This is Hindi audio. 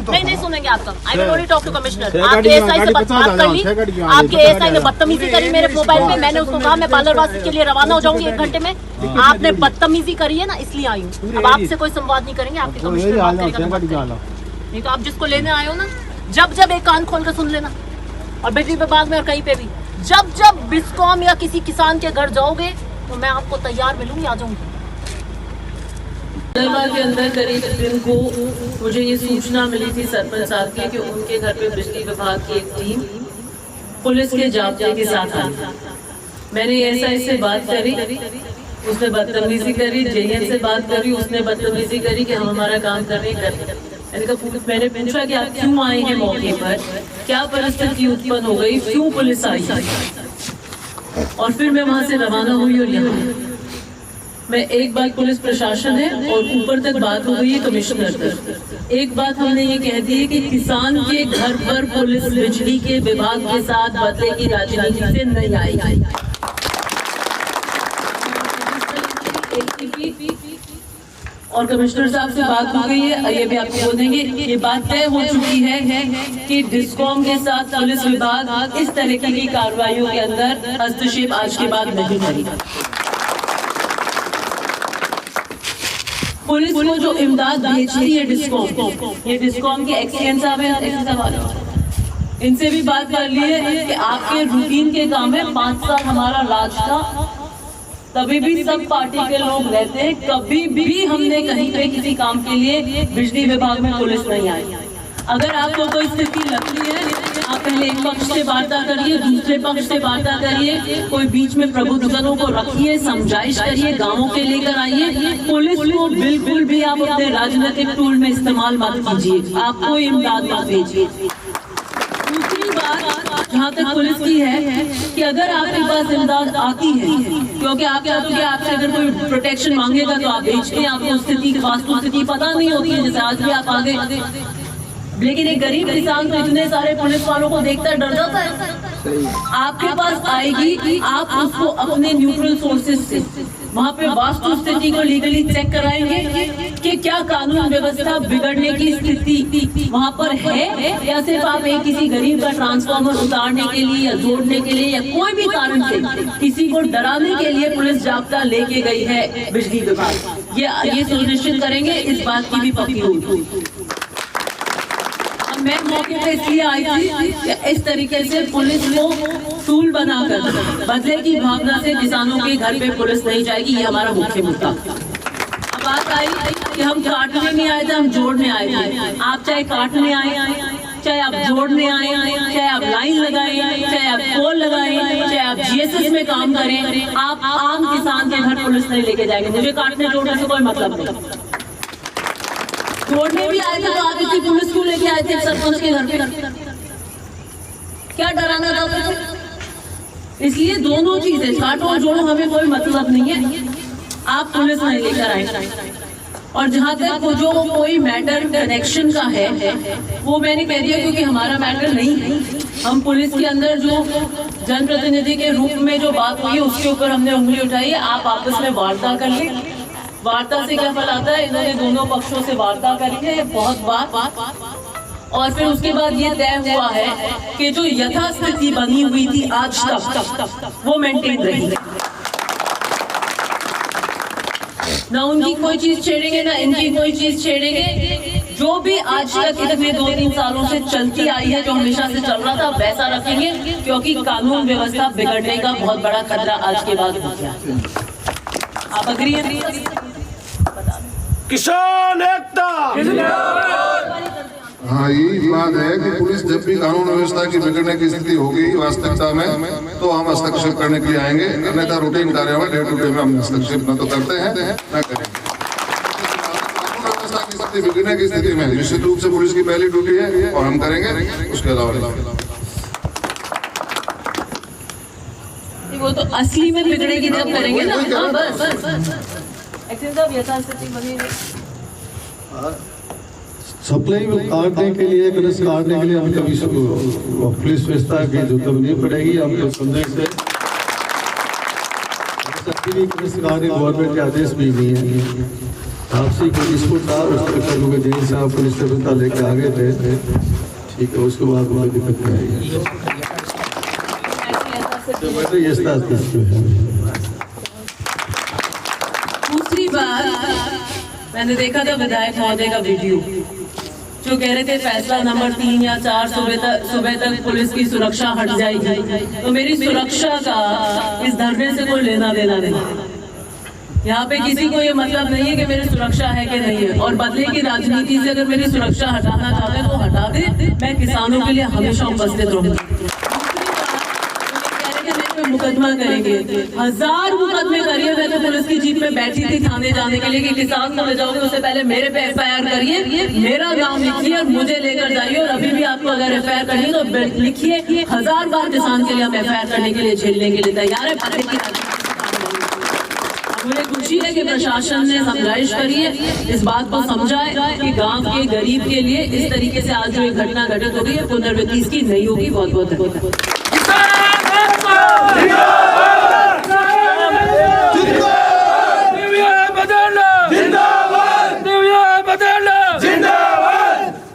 नहीं सुनेंगे आपका। I will only talk to commissioner. आपके एसआई से बात कर ली, आपके एसआई ने बदतमीजी करी मेरे मोबाइल पे। मैंने उसको कहा मैं पार्लरवासी के लिए रवाना हो जाऊंगी 1 घंटे में। आपने बदतमीजी करी है ना, इसलिए आई हूँ। अब आपसे कोई संवाद नहीं करेंगे, आपके कमिश्नर बात करेगा। नहीं तो आप जिसको लेने आए हो ना, जब एक कान खोल कर सुन लेना। और बिजली विभाग में और कहीं पे भी जब बिस्कॉम या किसी किसान के घर जाओगे तो मैं आपको तैयार मिलूंगी, आ जाऊंगी। के अंदर करीब दिन को मुझे ये सूचना मिली थी सरपंच साहब की कि उनके घर पे बिजली विभाग की एक टीम पुलिस के जाब्ते के साथ आई। मैंने एसआई से बात करी, उसने बदतमीजी करी। जेएन से बात करी, उसने बदतमीजी करी कि हम हमारा काम कर रहे हैं। मैंने पूछा कि आप क्यों आए हैं मौके पर, क्या परिस्थिति उत्पन्न हो गई, क्यों पुलिस आई। और फिर मैं वहां से रवाना हुई। और यहाँ मैं एक बात पुलिस प्रशासन है और ऊपर तक बात हो गई है कमिश्नर तक। एक बात हमने ये कह दी है कि किसान के घर पर पुलिस बिजली के विभाग के साथ बदले की राजनीति से नहीं आएगी। और कमिश्नर साहब से बात हो गई है, ये भी आपको बोल देंगे, ये बात तय हो चुकी है कि डिस्कॉम के साथ पुलिस विभाग इस तरह की कार्रवाइयों के अंदर हस्तक्षेप आज के बाद नहीं करेगा। पुलिस को जो इमदाद भेजती है डिस्कॉम, ये डिस्कॉम के एक्सीएन साहब हैं, इनसे भी बात कर ली है कि आपके रूटीन के काम है। 5 साल हमारा राज था, तभी भी सब पार्टी के लोग रहते हैं, कभी भी हमने कहीं पे किसी काम के लिए बिजली विभाग में पुलिस नहीं आई। अगर आपको कोई स्थिति लगती है, आप पहले एक पक्ष से वार्ता करिए, दूसरे पक्ष से वार्ता करिए, कोई बीच में प्रबुद्धजनों को रखिए, समझाइश करिए, गांवों के लेकर आइए। पुलिस को बिल्कुल भी आप अपने राजनीतिक टूल में इस्तेमाल मत कीजिए, आपको इमदाद मत भेजिए। दूसरी बात जहाँ तक पुलिस की है कि अगर आपके पास इमदाद आती है, क्योंकि आप क्या होगा, आपसे अगर कोई प्रोटेक्शन मांगेगा तो आप भेजते हैं, आपको स्थिति वास्तु स्थिति पता नहीं होती है। जैसे आज भी आप आगे, लेकिन एक गरीब किसान तो इतने सारे पुलिस वालों को देखता है, डर जाता है। आपके पास आएगी, आप उसको अपने न्यूट्रल सोर्सेज से वहाँ पे वास्तु स्थिति को लीगली चेक कराएंगे कि क्या कानून व्यवस्था बिगड़ने की स्थिति वहाँ पर है, या सिर्फ आप एक किसी गरीब का ट्रांसफार्मर उतारने के लिए या जोड़ने के लिए या कोई भी कारण से किसी को डराने के लिए पुलिस जाब्ता लेके गई है बिजली विभाग। ये सुनिश्चित करेंगे, इस बात की भी पक्की होगी। मैं मौके पे इसलिए आई थी कि इस तरीके से पुलिस को टूल बनाकर बदले की भावना से किसानों के घर पे पुलिस नहीं जाएगी, ये हमारा मुख्य मुद्दा। अब बात आई कि हम काटने नहीं आए थे, हम जोड़ने आए थे। आप चाहे काटने आए, चाहे आप जोड़ने आए, चाहे आप लाइन लगाएं, चाहे आप पोल लगाएं, चाहे आप जीएसएस में काम करें, आप आम किसान के घर पुलिस नहीं लेके जाएंगे। मुझे काटने जोड़ने से कोई मतलब नहीं। जोड़ने भी आए थे तो आप इतनी पुलिस क्यों लेके आए थे सरपंच के घर पे? क्या डराना था? इसलिए दोनों चीजें, काटो और जोड़ो, हमें कोई मतलब नहीं है, आप पुलिस नहीं लेकर आए। और जहाँ तक वो जो कोई मैटर कनेक्शन का है वो मैंने कह दिया, क्योंकि हमारा मैटर नहीं है। हम पुलिस के अंदर जो जनप्रतिनिधि के रूप में जो बात हुई है उसके ऊपर हमने उंगली उठाई है। आप आपस में वार्ता कर ले, वार्ता से क्या फल आता है? इन्होंने दोनों पक्षों से वार्ता करी है बहुत बार, और फिर उसके बाद ये तय हुआ है कि जो यथास्थिति बनी हुई थी आज तक वो मेंटेन रही। ना उनकी कोई चीज छेड़ेंगे, ना इनकी कोई चीज छेड़ेंगे। जो भी आज तक इतने 2-3 सालों से चलती आई है, जो हमेशा से चल रहा था, वैसा रखेंगे, क्योंकि कानून व्यवस्था बिगड़ने का बहुत बड़ा खतरा आज के बाद हो गया। आप अग्री हैं? किसान एकता। हाँ, यही बात है कि पुलिस जब भी कानून व्यवस्था की बिगड़ने की स्थिति होगी वास्तविकता में, तो हम हस्तक्षेप करने के लिए आएंगे। अन्यथा रूटीन कार्य में डे टू डे में हम हस्तक्षेप न तो करते हैं न करेंगे। कानून व्यवस्था की स्थिति बिगड़ने की स्थिति में निश्चित रूप से पुलिस की पहली ड्यूटी है और हम करेंगे। उसके अलावा वो तो असली में बिगड़ेगी जब करेंगे ना। हाँ, बस सप्लाई काटने के लिए, कलश काटने के लिए हम कभी पुलिस व्यवस्था की जरूरत नहीं पड़ेगी। हम संदेश से कलश काटने गवर्नमेंट के आदेश भी नहीं है। आपसी कोई डिस्प्यूट था, उस पर कल हुए जेल साहब पुलिस तबियता लेके आ गए थे, ठीक है, उसके बाद कोई दिक्कत नहीं आई। ये स्टेटस है। दूसरी बात, मैंने देखा था विधायक महोदय का वीडियो जो कह रहे थे फैसला नंबर 3 या 4 सुबह तक पुलिस की सुरक्षा हट जाएगी। तो मेरी सुरक्षा का इस धरने से कोई लेना देना नहीं। यहाँ पे किसी को ये मतलब नहीं है कि मेरी सुरक्षा है कि नहीं है, और बदले की राजनीति से अगर मेरी सुरक्षा हटाना चाहते हैं तो हटा दे, मैं किसानों के लिए हमेशा उपस्थित रहूंगी। मुकदमा करेंगे, 1000 मुकदमे करिए। मैं तो पुलिस की जीप में बैठी थी थाने जाने के लिए कि किसान को ले जाओगे उससे पहले मेरे पे FIR करिए, मेरा नाम लिखिए और मुझे लेकर जाइए। और अभी भी आपको अगर FIR करनी तो लिखिए, 1000 बार किसान के लिए हम FIR करने के लिए, झेलने के लिए तैयार है। मुझे खुशी है कि प्रशासन ने समझाइश करी है, इस बात को समझाए कि गांव के गरीब के लिए इस तरीके से आज जो एक घटना घटित हो गई है पुनरावृत्ति इसकी नहीं होगी। बहुत बहुत धन्यवाद।